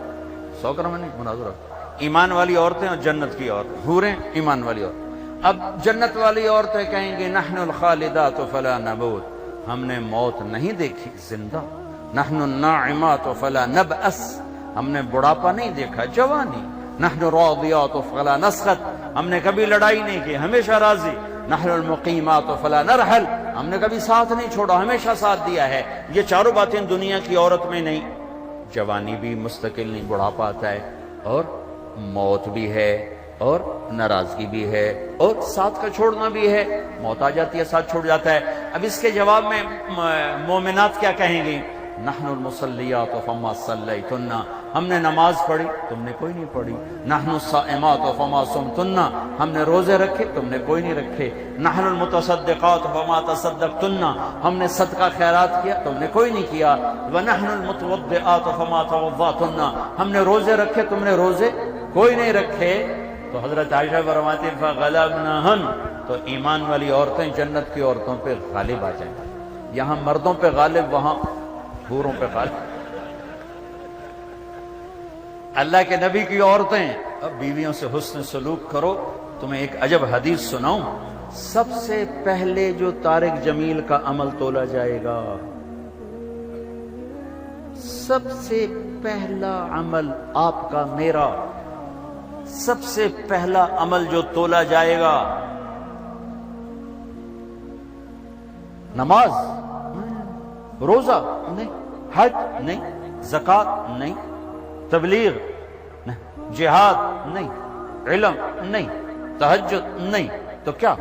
سوکن میں نہیں، مناظرہ ہوگا۔ ایمان والی عورتیں اور جنت کی عورتیں، حوریں ایمان والی عورتیں۔ اب جنت والی عورتیں کہیں گی نحن الخالدات فلا نموت، ہم نے موت نہیں دیکھی، زندہ۔ نحن الناعمات فلا نبأس، ہم نے بڑھاپا نہیں دیکھا، جوانی۔ نحن الراضیات فلا نسخط، ہم نے کبھی لڑائی نہیں کی، ہمیشہ راضی۔ نحن المقیمات فلا نرحل، ہم نے کبھی ساتھ نہیں چھوڑا، ہمیشہ ساتھ دیا ہے۔ یہ چاروں باتیں دنیا کی عورت میں نہیں، جوانی بھی مستقل نہیں، بڑھاپا آتا ہے، اور موت بھی ہے، اور ناراضگی بھی ہے، اور ساتھ کا چھوڑنا بھی ہے، موت آ جاتی ہے ساتھ چھوڑ جاتا ہے۔ اب اس کے جواب میں مومنات کیا کہیں گی؟ نحن المصلیات فما صلیتن، ہم نے نماز پڑھی، تم نے کوئی نہیں پڑھی۔ نحن الصائمات فما صمتن، ہم نے روزے رکھے، تم نے کوئی نہیں رکھے۔ نحن المتصدقات فما تصدقتن، ہم نے صدقہ خیرات کیا، تم نے کوئی نہیں کیا۔ ونحن المتوضئات فما توضأتن، ہم نے روزے رکھے، تم نے روزے کوئی نہیں رکھے۔ تو حضرت عائشہ فرماتی فغلبناہن، تو ایمان والی عورتیں جنت کی عورتوں پہ غالب آ جائیں، یہاں مردوں پہ غالب، وہاں حوروں پہ غالب۔ اللہ کے نبی کی عورتیں، اب بیویوں سے حسن سلوک کرو۔ تمہیں ایک عجب حدیث سناؤں، سب سے پہلے جو طارق جمیل کا عمل تولا جائے گا، سب سے پہلا عمل آپ کا، میرا، سب سے پہلا عمل جو تولا جائے گا، نماز روزہ نہیں، حج نہیں، زکوٰۃ نہیں، تبلیغ نہیں، جہاد نہیں، علم نہیں، تہجد نہیں، تو کیا؟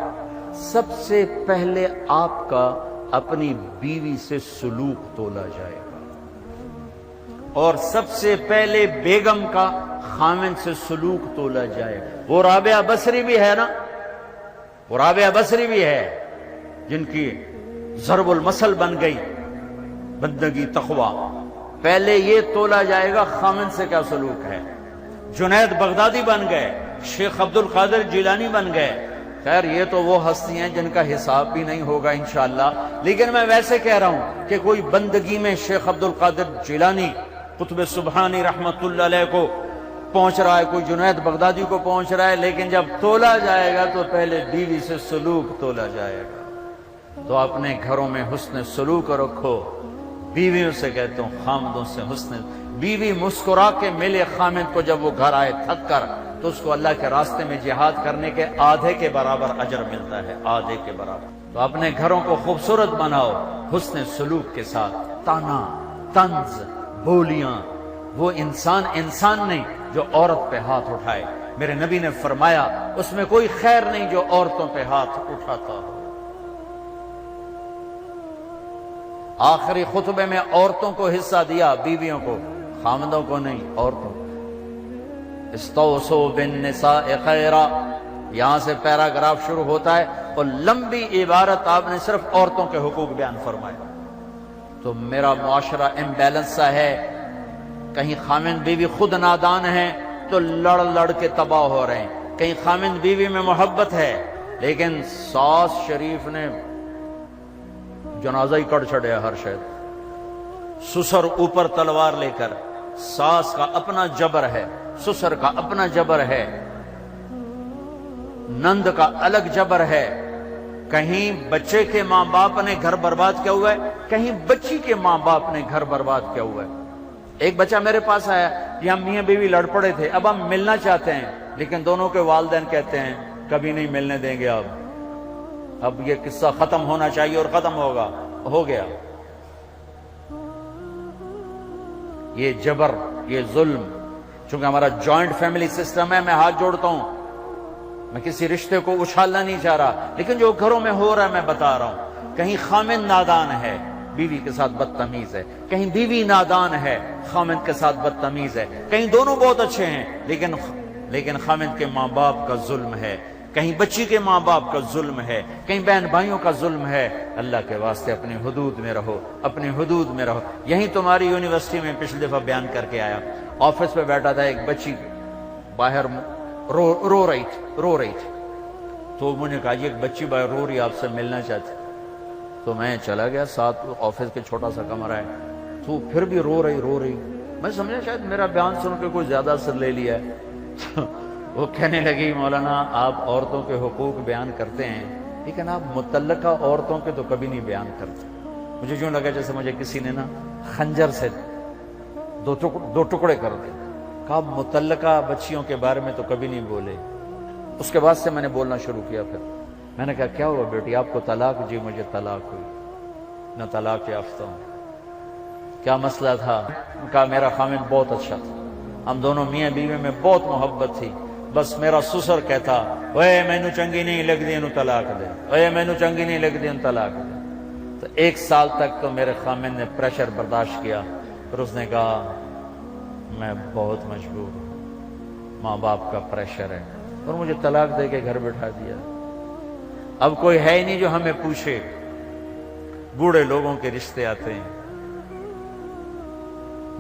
سب سے پہلے آپ کا اپنی بیوی سے سلوک تولا جائے گا، اور سب سے پہلے بیگم کا خامن سے سلوک تولا جائے گا۔ وہ رابعہ بصری بھی ہے نا، وہ رابعہ بصری بھی ہے جن کی ضرب المثل بن گئی بندگی تقوی۔ پہلے یہ تولا جائے گا خامن سے کیا سلوک ہے۔ جنید بغدادی بن گئے، شیخ عبد القادر جیلانی بن گئے۔ خیر یہ تو وہ ہستی ہیں جن کا حساب بھی نہیں ہوگا انشاءاللہ، لیکن میں ویسے کہہ رہا ہوں کہ کوئی بندگی میں شیخ عبد القادر جیلانی قطب سبحانی رحمت اللہ علیہ کو پہنچ رہا ہے، کوئی جنید بغدادی کو پہنچ رہا ہے، لیکن جب تولا جائے گا تو پہلے بیوی سے سلوک تولا جائے گا۔ تو اپنے گھروں میں حسن سلوک رکھو۔ بیویوں سے کہتا ہوں خامدوں سے حسن، بیوی مسکرا کے ملے خامد کو جب وہ گھر آئے تھک کر، تو اس کو اللہ کے راستے میں جہاد کرنے کے آدھے کے برابر اجر ملتا ہے، آدھے کے برابر۔ تو اپنے گھروں کو خوبصورت بناؤ حسن سلوک کے ساتھ، تانا طنز بولیاں، وہ انسان نہیں جو عورت پہ ہاتھ اٹھائے۔ میرے نبی نے فرمایا اس میں کوئی خیر نہیں جو عورتوں پہ ہاتھ اٹھاتا ہو۔ آخری خطبے میں عورتوں کو حصہ دیا، بیویوں کو، خامندوں کو نہیں، عورتوں کو۔ استوصوا بالنساء خیرا، یہاں سے پیراگراف شروع ہوتا ہے اور لمبی عبارت آپ نے صرف عورتوں کے حقوق بیان فرمائے۔ تو میرا معاشرہ امبیلنس سا ہے، کہیں خامند بیوی خود نادان ہیں تو لڑ کے تباہ ہو رہے ہیں، کہیں خامند بیوی میں محبت ہے لیکن ساس شریف نے جنازہ ہی کٹ چھڑیا ہر شاید، سسر اوپر تلوار لے کر، ساس کا اپنا جبر ہے، سسر کا اپنا جبر ہے، نند کا الگ جبر ہے، کہیں بچے کے ماں باپ نے گھر برباد کیا ہوا ہے، کہیں بچی کے ماں باپ نے گھر برباد کیا ہوا ہے۔ ایک بچہ میرے پاس آیا کہ ہم میاں بیوی لڑ پڑے تھے، اب ہم ملنا چاہتے ہیں لیکن دونوں کے والدین کہتے ہیں کبھی نہیں ملنے دیں گے، اب یہ قصہ ختم ہونا چاہیے اور ختم ہوگا، ہو گیا۔ یہ جبر، یہ ظلم، چونکہ ہمارا جوائنٹ فیملی سسٹم ہے، میں ہاتھ جوڑتا ہوں، میں کسی رشتے کو اچھالنا نہیں چاہ رہا، لیکن جو گھروں میں ہو رہا ہے میں بتا رہا ہوں۔ کہیں خامند نادان ہے، بیوی کے ساتھ بدتمیز ہے، کہیں بیوی نادان ہے، خامند کے ساتھ بدتمیز ہے، کہیں دونوں بہت اچھے ہیں لیکن خامند کے ماں باپ کا ظلم ہے، کہیں بچی کے ماں باپ کا ظلم ہے، کہیں بہن بھائیوں کا ظلم ہے۔ اللہ کے واسطے اپنی حدود میں رہو، اپنی حدود میں رہو۔ یہیں تمہاری یونیورسٹی میں پچھلی دفعہ بیان کر کے آیا، آفس پہ بیٹھا تھا، ایک بچی باہر رو رہی تھی، تو مجھے نے کہا یہ ایک بچی باہر رو رہی، آپ سے ملنا چاہتی، تو میں چلا گیا، ساتھ آفس کے چھوٹا سا کمرہ ہے، تو پھر بھی رو رہی، میں سمجھا شاید میرا بیان سن کے کوئی زیادہ اثر لے لیا ہے۔ وہ کہنے لگی مولانا آپ عورتوں کے حقوق بیان کرتے ہیں لیکن آپ متعلقہ عورتوں کے تو کبھی نہیں بیان کرتے۔ مجھے یوں لگا جیسے مجھے کسی نے نا خنجر سے دو ٹکڑے کر دے، کہا متعلقہ بچیوں کے بارے میں تو کبھی نہیں بولے۔ اس کے بعد سے میں نے بولنا شروع کیا، پھر میں نے کہا کیا ہوا بیٹی آپ کو طلاق؟ جی مجھے طلاق ہوئی، میں طلاق یافتہ ہوں۔ کیا مسئلہ تھا؟ کہا میرا خامند بہت اچھا تھا، ہم دونوں میاں بیوی میں بہت محبت تھی، بس میرا سسر کہتا اوے مینو چنگی نہیں لگدی انہوں طلاق دے، اوے مینو چنگی نہیں لگدی انہوں طلاق دے۔ تو 1 سال تک تو میرے خامند نے پریشر برداشت کیا، پھر اس نے کہا میں بہت مجبور ہوں، ماں باپ کا پریشر ہے، اور مجھے طلاق دے کے گھر بٹھا دیا۔ اب کوئی ہے ہی نہیں جو ہمیں پوچھے، بوڑھے لوگوں کے رشتے آتے ہیں۔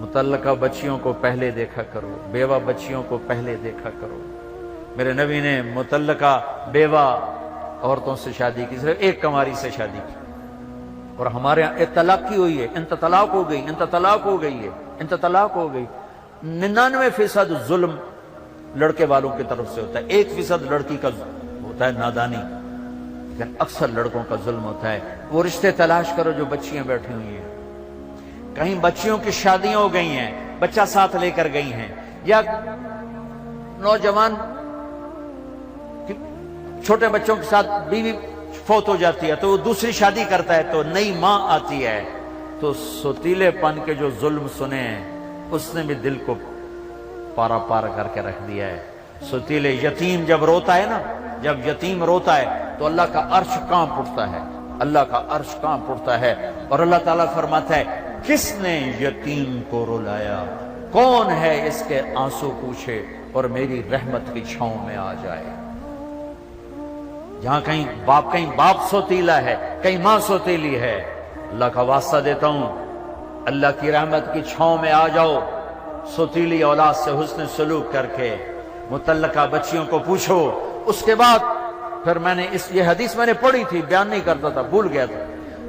متعلقہ بچیوں کو پہلے دیکھا کرو، بیوہ بچیوں کو پہلے دیکھا کرو۔ میرے نبی نے متعلقہ بیوہ عورتوں سے شادی کی، صرف ایک کنواری سے شادی کی، اور ہمارے یہاں طلاق کی ہوئی ہے، انت طلاق ہو گئی، انت طلاق ہو گئی ہے، انت طلاق ہو گئی۔ 99% ظلم لڑکے والوں کی طرف سے ہوتا ہے، 1% لڑکی کا ہوتا ہے نادانی، لیکن اکثر لڑکوں کا ظلم ہوتا ہے۔ وہ رشتے تلاش کرو جو بچیاں بیٹھی ہوئی ہیں، کہیں بچیوں کی شادیاں ہو گئی ہیں، بچہ ساتھ لے کر گئی ہیں، یا نوجوان چھوٹے بچوں کے ساتھ بیوی فوت ہو جاتی ہے تو وہ دوسری شادی کرتا ہے تو نئی ماں آتی ہے، تو ستیلے پن کے جو ظلم سنے ہیں اس نے بھی دل کو پارا پار کر کے رکھ دیا ہے۔ ستیلے یتیم جب روتا ہے نا، جب یتیم روتا ہے تو اللہ کا عرش کانپ اٹھتا ہے، اللہ کا عرش کانپ اٹھتا ہے، اور اللہ تعالیٰ فرماتا ہے کس نے یتیم کو رلایا، کون ہے اس کے آنسو پوچھے اور میری رحمت کی چھاؤں میں آ جائے۔ جہاں کہیں باپ سوتیلا ہے، کہیں ماں سوتیلی ہے، اللہ کا واسطہ دیتا ہوں اللہ کی رحمت کی چھاؤں میں آ جاؤ، سوتیلی اولاد سے حسن سلوک کر کے متعلقہ بچیوں کو پوچھو۔ اس کے بعد پھر میں نے یہ حدیث میں نے پڑھی تھی، بیان نہیں کرتا تھا، بھول گیا تھا۔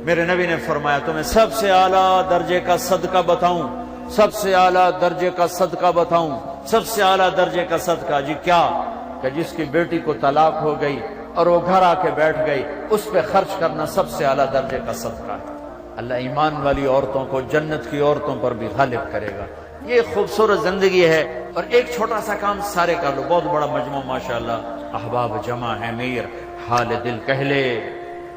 میرے نبی نے فرمایا تمہیں سب سے اعلیٰ درجے کا صدقہ بتاؤں، سب سے اعلیٰ درجے کا صدقہ بتاؤں، سب سے اعلیٰ درجے کا صدقہ؟ جی کیا؟ کہ جس کی بیٹی کو طلاق ہو گئی اور وہ گھر آ کے بیٹھ گئی، اس پہ خرچ کرنا سب سے اعلیٰ درجے کا صدقہ ہے۔ اللہ ایمان والی عورتوں کو جنت کی عورتوں پر بھی غالب کرے گا۔ یہ خوبصورت زندگی ہے، اور ایک چھوٹا سا کام سارے کر لو، بہت بڑا مجموعہ ماشاءاللہ، احباب جمع ہے میر، حال دل کہہ لے،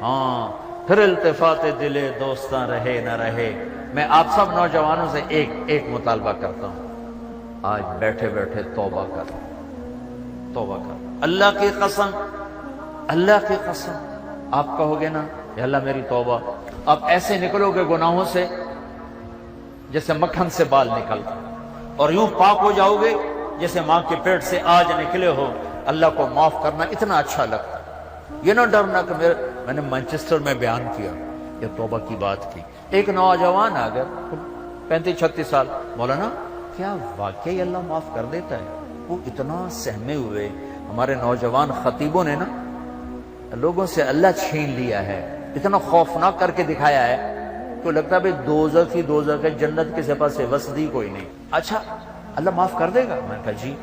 ہاں پھر التفات دلے دوستاں رہے نہ رہے، میں آپ سب نوجوانوں سے ایک مطالبہ کرتا ہوں، آج بیٹھے بیٹھے توبہ کر، توبہ کر، اللہ کی قسم، اللہ کی قسم آپ کہو گے نا یا اللہ میری توبہ، آپ ایسے نکلو گے گناہوں سے جیسے مکھن سے بال نکلتا، اور یوں پاک ہو جاؤ گے جیسے ماں کے پیٹ سے آج نکلے ہو۔ اللہ کو معاف کرنا اتنا اچھا لگتا ہے، یہ نہ ڈرنا کہ میں نے مانچسٹر میں بیان کیا، یہ توبہ کی بات کی، ایک نوجوان آ گیا 35-36 سال، مولانا کیا واقعی اللہ معاف کر دیتا ہے؟ وہ اتنا سہمے ہوئے، ہمارے نوجوان خطیبوں نے نا لوگوں سے اللہ چھین لیا ہے، اتنا خوفناک کر کے دکھایا ہے تو لگتا ہے بھئی دوزخ ہی دوزخ ہے، جنت کے سپاس سے وسدی کوئی نہیں۔ اچھا اللہ معاف کر دے گا؟ میں نے کہا جی۔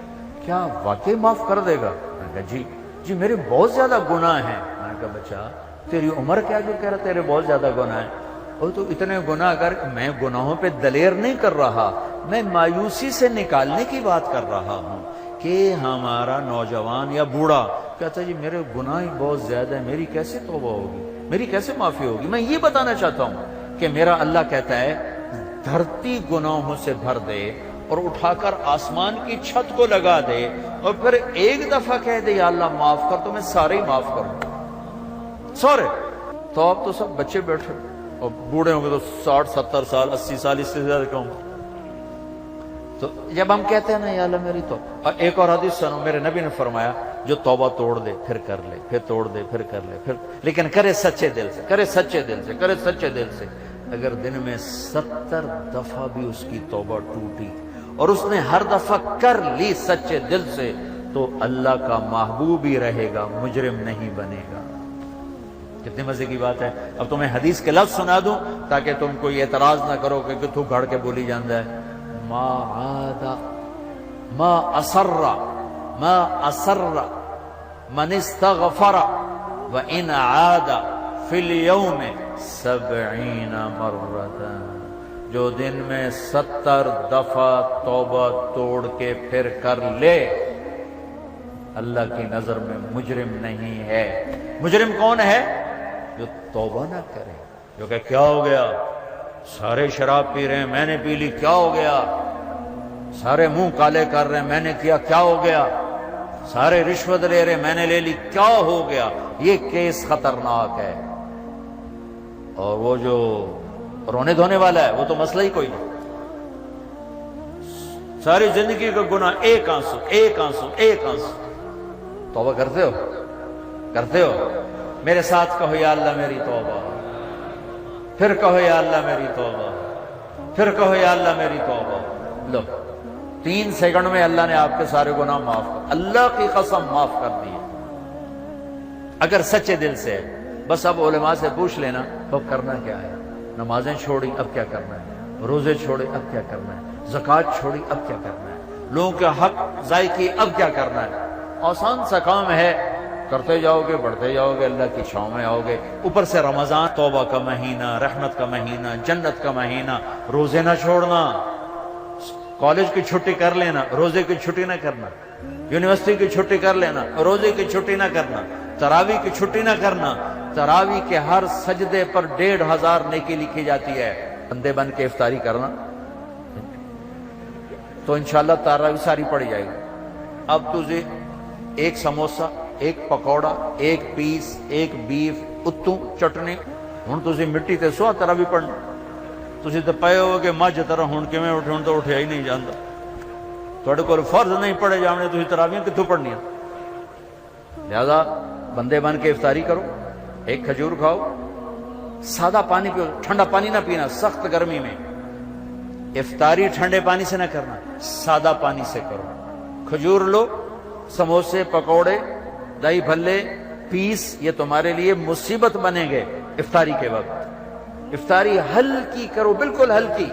کیا واقعی معاف کر دے گا؟ میں نے کہا جی میرے بہت زیادہ گناہ ہیں۔ میں نے کہا بچہ تیری عمر کیا جو کہہ رہا تیرے بہت زیادہ گناہ ہیں؟ اور تو اتنے گناہ کر، میں گناہوں پہ دلیر نہیں کر رہا، میں مایوسی سے نکالنے کی بات کر رہا ہوں کہ ہمارا نوجوان یا بوڑھا کہتا ہے جی میرے گناہ ہی بہت زیادہ ہیں، میری کیسے توبہ ہوگی، میری کیسے معافی ہوگی؟ میں یہ بتانا چاہتا ہوں کہ میرا اللہ کہتا ہے دھرتی گناہوں سے بھر دے اور اٹھا کر آسمان کی چھت کو لگا دے اور پھر ایک دفعہ کہہ دے یا اللہ معاف کر تو میں سارے ہی معاف کروں، سارے۔ تو اب تو سب بچے بیٹھے اور بوڑھے ہوں گے تو 60-70 سال 80 سال، اس سے زیادہ کہوں۔ تو جب ہم کہتے ہیں نا یا اللہ میری توبہ، ایک اور حدیث سنو، میرے نبی نے فرمایا جو توبہ توڑ دے پھر کر لے، پھر توڑ دے پھر کر لے، پھر لیکن کرے سچے دل سے، کرے سچے دل سے، کرے سچے دل سے۔ اگر دن میں 70 دفعہ بھی اس کی توبہ ٹوٹی اور اس نے ہر دفعہ کر لی سچے دل سے تو اللہ کا محبوب ہی رہے گا، مجرم نہیں بنے گا۔ کتنے مزے کی بات ہے۔ اب تمہیں حدیث کے لفظ سنا دوں تاکہ تم کوئی اعتراض نہ کرو کہ تو گھڑ کے بولی جاندہ ہے۔ ما عاد ما اصر من استغفر وان عاد فی اليوم 70 مرة، جو دن میں 70 دفعہ توبہ توڑ کے پھر کر لے اللہ کی نظر میں مجرم نہیں ہے۔ مجرم کون ہے؟ جو توبہ نہ کرے، جو کہ کیا ہو گیا، سارے شراب پی رہے ہیں میں نے پی لی، کیا ہو گیا، سارے منہ کالے کر رہے ہیں میں نے کیا، کیا ہو گیا، سارے رشوت لے رہے ہیں میں نے لے لی، کیا ہو گیا۔ یہ کیس خطرناک ہے۔ اور وہ جو رونے دھونے والا ہے وہ تو مسئلہ ہی کوئی نہیں، ساری زندگی کا گناہ ایک آنسو ایک آنسو ایک آنسو۔ توبہ کرتے ہو؟ کرتے ہو؟ میرے ساتھ کہو یا اللہ میری توبہ، پھر کہو یا اللہ میری توبہ، پھر کہو یا اللہ میری توبہ۔ لو 3 سیکنڈ میں اللہ نے آپ کے سارے گناہ معاف کر، اللہ کی قسم معاف کر دیے اگر سچے دل سے۔ بس اب علماء سے پوچھ لینا اب کرنا کیا ہے۔ نمازیں چھوڑی اب کیا کرنا ہے، روزے چھوڑے اب کیا کرنا ہے، زکوٰۃ چھوڑی اب کیا کرنا ہے، لوگوں کے حق ضائع کیے اب کیا کرنا ہے۔ آسان سا کام ہے، کرتے جاؤ گے بڑھتے جاؤ گے، اللہ کی چھاؤں میں آؤ گے۔ اوپر سے رمضان توبہ کا مہینہ، رحمت کا مہینہ، جنت کا مہینہ، روزے نہ چھوڑنا، کالج کی چھٹی کر لینا، روزے کی چھٹی نہ کرنا، یونیورسٹی کی چھٹی کر لینا، روزے کی چھٹی نہ کرنا، تراویح کی چھٹی نہ کرنا۔ تراویح کے ہر سجدے پر 1500 نیکی لکھی جاتی ہے۔ بندے بن کے افطاری کرنا تو انشاءاللہ تراویح ساری پڑ جائے گی۔ اب تجھے ایک سموسہ، ایک پکوڑا، ایک پیس، ایک بیف، اتوں چٹنی، ہن تجھے مٹی تے سوا تراویح پڑھنا۔ تسی تے پئے ہو کہ مجھ طرح ہن کیویں اٹھے، ہن تو اٹھیا ہی نہیں جاندا، تہاڈے کول فرض نہیں پڑھے جانے، تسی تراویح کتھوں پڑھنیاں؟ لہذا بندے بن کے افطاری کرو، ایک کھجور کھاؤ، سادہ پانی پیو، ٹھنڈا پانی نہ پینا سخت گرمی میں۔ افطاری ٹھنڈے پانی سے نہ کرنا، سادہ پانی سے کرو۔ کھجور لو، سموسے، پکوڑے، دہی بھلے، پیس، یہ تمہارے لیے مصیبت بنیں گے افطاری کے وقت۔ افطاری ہلکی کرو، بالکل ہلکی۔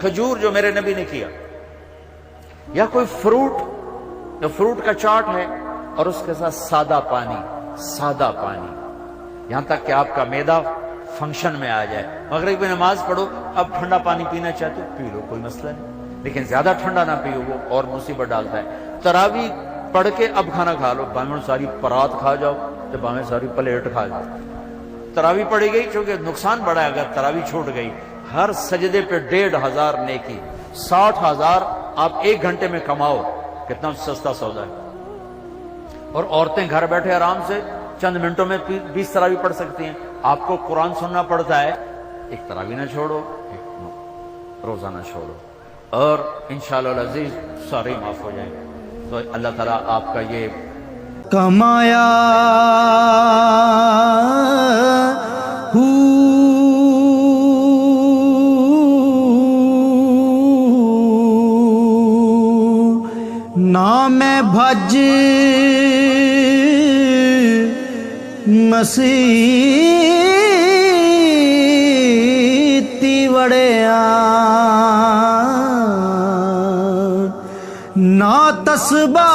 کھجور جو میرے نبی نے کیا، یا کوئی فروٹ، جو فروٹ کا چاٹ ہے، اور اس کے ساتھ سادہ پانی، سادہ پانی، یہاں تک کہ آپ کا معدہ فنکشن میں آ جائے۔ مغرب کی نماز پڑھو، اب ٹھنڈا پانی پینا چاہتے ہو پی لو، کوئی مسئلہ نہیں، لیکن زیادہ ٹھنڈا نہ پیو، وہ اور مصیبت ڈالتا ہے۔ تراویح پڑھ کے اب کھانا کھا لو، باہیں ساری پرات کھا جاؤ، تو باہیں ساری پلیٹ کھا جاؤ۔ تراویح پڑھی گئی، چونکہ نقصان بڑا ہے اگر تراویح چھوٹ گئی، ہر سجدے پہ 1500 نیکی، 60,000 آپ 1 گھنٹے میں کماؤ، کتنا سستا سودا ہے۔ اور عورتیں گھر بیٹھے آرام سے چند منٹوں میں 20 تراویح پڑھ سکتی ہیں۔ آپ کو قرآن سننا پڑتا ہے، ایک تراویح نہ چھوڑو، ایک روزانہ چھوڑو، اور انشاءاللہ العزیز سارے معاف ہو جائیں۔ تو اللہ تعالیٰ آپ کا یہ کمایا نام بھج مسیتی وڑیا نا تسبا